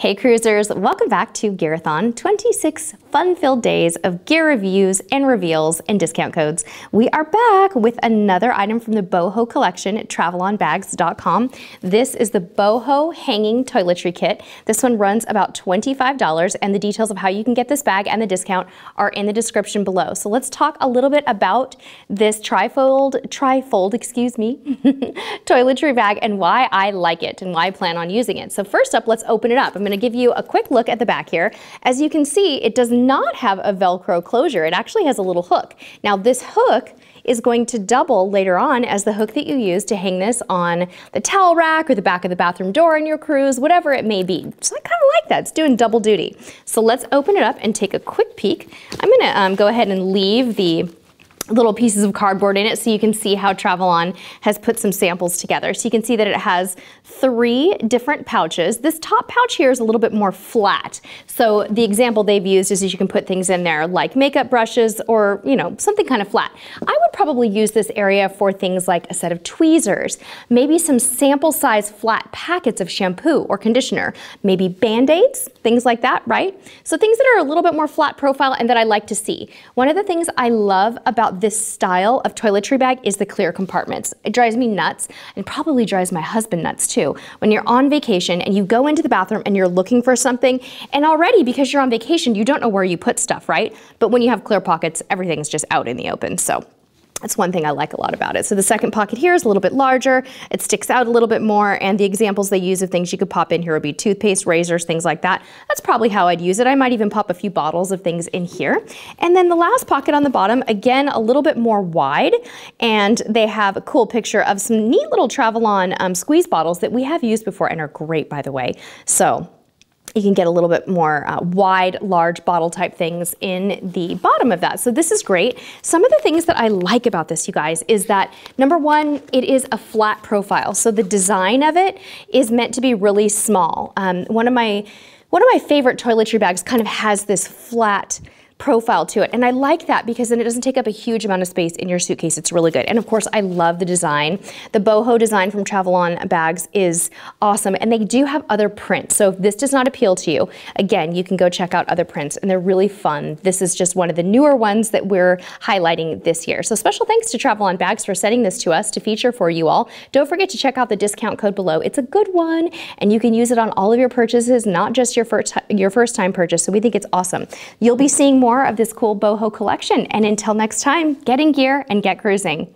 Hey cruisers, welcome back to Gearathon, 26 fun-filled days of gear reviews and reveals and discount codes. We are back with another item from the Boho collection at travelonbags.com. This is the Boho Hanging Toiletry Kit. This one runs about $25 and the details of how you can get this bag and the discount are in the description below. So let's talk a little bit about this Trifold, excuse me, toiletry bag and why I like it and why I plan on using it. So first up, let's open it up. I'm going to give you a quick look at the back here. As you can see, it does not have a Velcro closure. It actually has a little hook. Now this hook is going to double later on as the hook that you use to hang this on the towel rack or the back of the bathroom door in your cruise, whatever it may be. So I kind of like that. It's doing double duty. So let's open it up and take a quick peek. I'm going to go ahead and leave the little pieces of cardboard in it so you can see how Travelon has put some samples together. So you can see that it has 3 different pouches. This top pouch here is a little bit more flat. So the example they've used is that you can put things in there like makeup brushes or, you know, something kind of flat. I would probably use this area for things like a set of tweezers, maybe some sample size flat packets of shampoo or conditioner, maybe Band-Aids, things like that, right? So things that are a little bit more flat profile and that I like to see. One of the things I love about this style of toiletry bag is the clear compartments. It drives me nuts and probably drives my husband nuts too. When you're on vacation and you go into the bathroom and you're looking for something, and already because you're on vacation, you don't know where you put stuff, right? But when you have clear pockets, everything's just out in the open. So that's one thing I like a lot about it. So the second pocket here is a little bit larger, it sticks out a little bit more, and the examples they use of things you could pop in here would be toothpaste, razors, things like that. That's probably how I'd use it. I might even pop a few bottles of things in here. And then the last pocket on the bottom, again, a little bit more wide, and they have a cool picture of some neat little Travelon squeeze bottles that we have used before and are great, by the way. So you can get a little bit more wide, large bottle type things in the bottom of that. So this is great. Some of the things that I like about this, you guys, is that number one, it is a flat profile. So the design of it is meant to be really small. One of my favorite toiletry bags kind of has this flat profile to it. And I like that because then it doesn't take up a huge amount of space in your suitcase. It's really good. And of course, I love the design. The Boho design from Travelon bags is awesome. And they do have other prints. So if this does not appeal to you, again, you can go check out other prints and they're really fun. This is just one of the newer ones that we're highlighting this year. So special thanks to Travelon bags for sending this to us to feature for you all. Don't forget to check out the discount code below. It's a good one and you can use it on all of your purchases, not just your first time purchase. So we think it's awesome. You'll be seeing more of this cool Boho collection. And until next time, get in gear and get cruising.